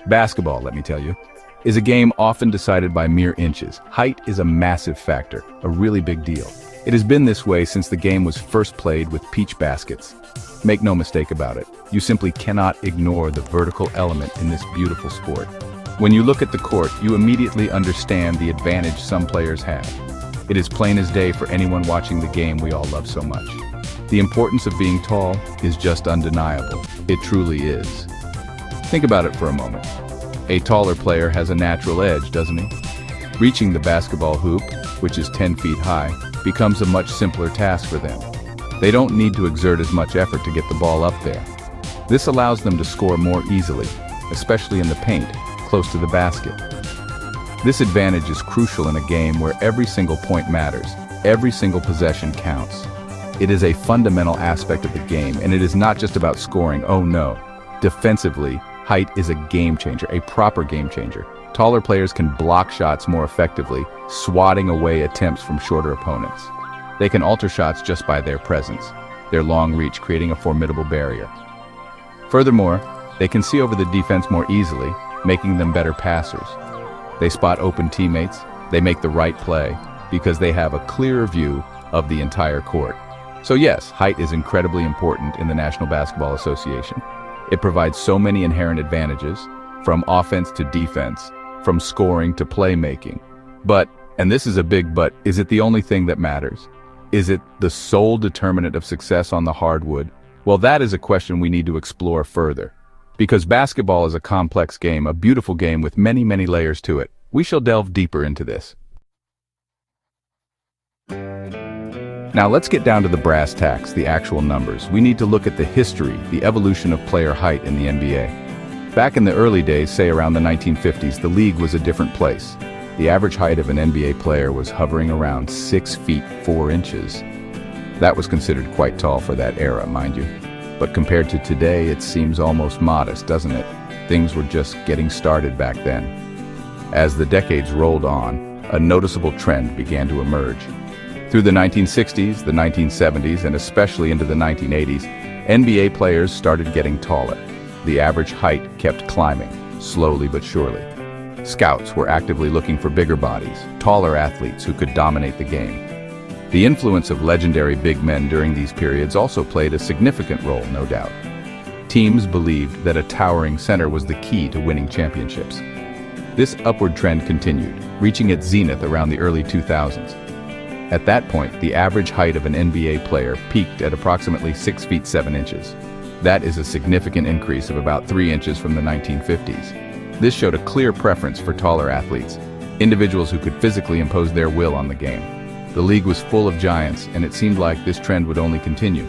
Basketball, let me tell you, is a game often decided by mere inches. Height is a massive factor, a really big deal. It has been this way since the game was first played with peach baskets. Make no mistake about it, you simply cannot ignore the vertical element in this beautiful sport. When you look at the court, you immediately understand the advantage some players have. It is plain as day for anyone watching the game we all love so much. The importance of being tall is just undeniable. It truly is. Think about it for a moment. A taller player has a natural edge, doesn't he? Reaching the basketball hoop, which is 10 feet high, becomes a much simpler task for them. They don't need to exert as much effort to get the ball up there. This allows them to score more easily, especially in the paint, close to the basket. This advantage is crucial in a game where every single point matters, every single possession counts. It is a fundamental aspect of the game, and it is not just about scoring, oh no. Defensively, height is a game changer, a proper game changer. Taller players can block shots more effectively, swatting away attempts from shorter opponents. They can alter shots just by their presence, their long reach creating a formidable barrier. Furthermore, they can see over the defense more easily, making them better passers. They spot open teammates, they make the right play, because they have a clearer view of the entire court. So yes, height is incredibly important in the National Basketball Association. It provides so many inherent advantages, from offense to defense, from scoring to playmaking. But, and this is a big but, is it the only thing that matters? Is it the sole determinant of success on the hardwood? Well, that is a question we need to explore further. Because basketball is a complex game, a beautiful game with many, many layers to it. We shall delve deeper into this. Now let's get down to the brass tacks, the actual numbers. We need to look at the history, the evolution of player height in the NBA. Back in the early days, say around the 1950s, the league was a different place. The average height of an NBA player was hovering around 6 feet 4 inches. That was considered quite tall for that era, mind you. But compared to today, it seems almost modest, doesn't it? Things were just getting started back then. As the decades rolled on, a noticeable trend began to emerge. Through the 1960s, the 1970s, and especially into the 1980s, NBA players started getting taller. The average height kept climbing, slowly but surely. Scouts were actively looking for bigger bodies, taller athletes who could dominate the game. The influence of legendary big men during these periods also played a significant role, no doubt. Teams believed that a towering center was the key to winning championships. This upward trend continued, reaching its zenith around the early 2000s. At that point, the average height of an NBA player peaked at approximately 6 feet 7 inches. That is a significant increase of about 3 inches from the 1950s. This showed a clear preference for taller athletes, individuals who could physically impose their will on the game. The league was full of giants, and it seemed like this trend would only continue,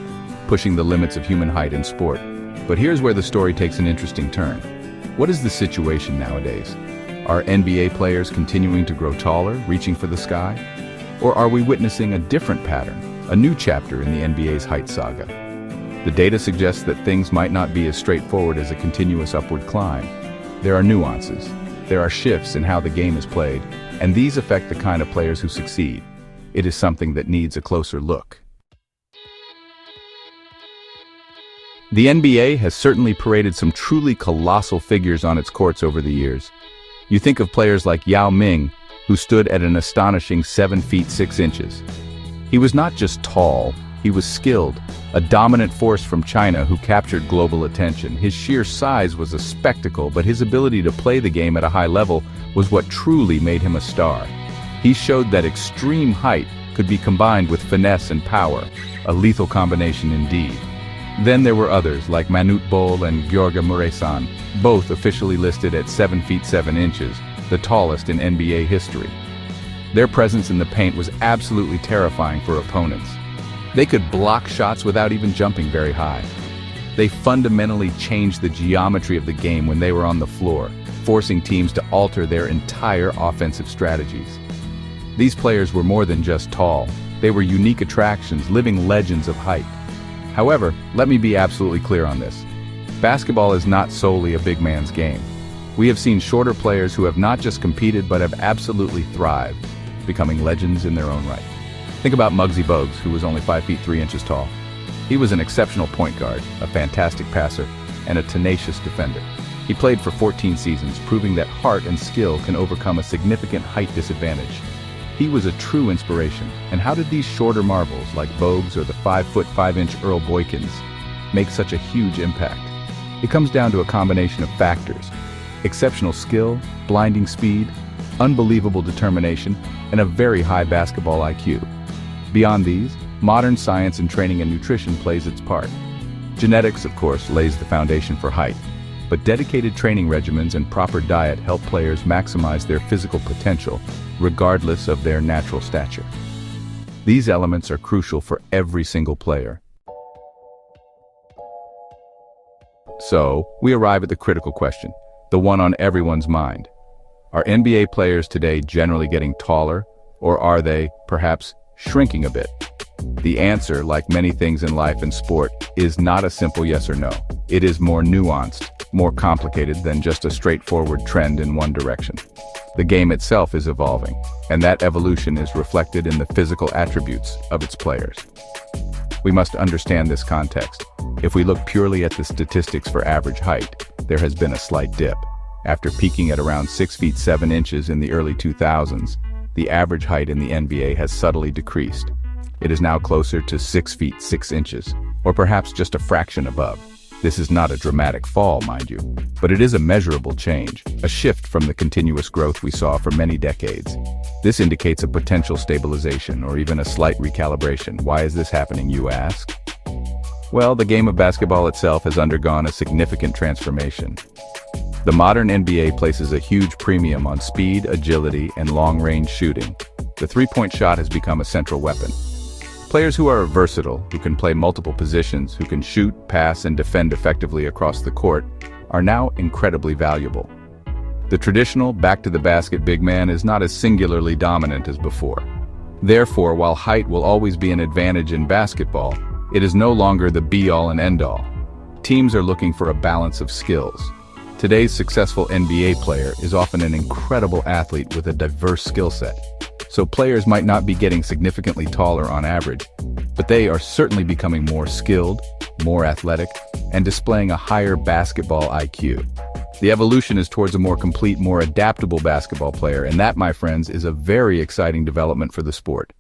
pushing the limits of human height in sport. But here's where the story takes an interesting turn. What is the situation nowadays? Are NBA players continuing to grow taller, reaching for the sky? Or are we witnessing a different pattern, a new chapter in the NBA's height saga? The data suggests that things might not be as straightforward as a continuous upward climb. There are nuances, there are shifts in how the game is played, and these affect the kind of players who succeed. It is something that needs a closer look. The NBA has certainly paraded some truly colossal figures on its courts over the years. You think of players like Yao Ming, who stood at an astonishing 7 feet 6 inches. He was not just tall, he was skilled, a dominant force from China who captured global attention. His sheer size was a spectacle, but his ability to play the game at a high level was what truly made him a star. He showed that extreme height could be combined with finesse and power, a lethal combination indeed. Then there were others like Manute Bol and Gheorghe Muresan, both officially listed at 7 feet 7 inches, the tallest in NBA history. Their presence in the paint was absolutely terrifying for opponents. They could block shots without even jumping very high. They fundamentally changed the geometry of the game when they were on the floor, forcing teams to alter their entire offensive strategies. These players were more than just tall. They were unique attractions, living legends of height. However, let me be absolutely clear on this. Basketball is not solely a big man's game. We have seen shorter players who have not just competed but have absolutely thrived, becoming legends in their own right. Think about Muggsy Bogues, who was only 5 feet 3 inches tall. He was an exceptional point guard, a fantastic passer, and a tenacious defender. He played for 14 seasons, proving that heart and skill can overcome a significant height disadvantage. He was a true inspiration. And how did these shorter marvels, like Bogues or the 5'5" Earl Boykins, make such a huge impact? It comes down to a combination of factors: exceptional skill, blinding speed, unbelievable determination, and a very high basketball IQ. Beyond these, modern science in training and nutrition plays its part. Genetics, of course, lays the foundation for height, but dedicated training regimens and proper diet help players maximize their physical potential, regardless of their natural stature. These elements are crucial for every single player. So, we arrive at the critical question, the one on everyone's mind. Are NBA players today generally getting taller, or are they, perhaps, shrinking a bit? The answer, like many things in life and sport, is not a simple yes or no. It is more nuanced, more complicated than just a straightforward trend in one direction. The game itself is evolving, and that evolution is reflected in the physical attributes of its players. We must understand this context. If we look purely at the statistics for average height, there has been a slight dip. After peaking at around 6 feet 7 inches in the early 2000s, the average height in the NBA has subtly decreased. It is now closer to 6 feet 6 inches, or perhaps just a fraction above. This is not a dramatic fall, mind you, but it is a measurable change, a shift from the continuous growth we saw for many decades. This indicates a potential stabilization or even a slight recalibration. Why is this happening, you ask? Well, the game of basketball itself has undergone a significant transformation. The modern NBA places a huge premium on speed, agility, and long-range shooting. The three-point shot has become a central weapon. Players who are versatile, who can play multiple positions, who can shoot, pass, and defend effectively across the court, are now incredibly valuable. The traditional back-to-the-basket big man is not as singularly dominant as before. Therefore, while height will always be an advantage in basketball, it is no longer the be-all and end-all. Teams are looking for a balance of skills. Today's successful NBA player is often an incredible athlete with a diverse skill set. So players might not be getting significantly taller on average, but they are certainly becoming more skilled, more athletic, and displaying a higher basketball IQ. The evolution is towards a more complete, more adaptable basketball player, and that, my friends, is a very exciting development for the sport.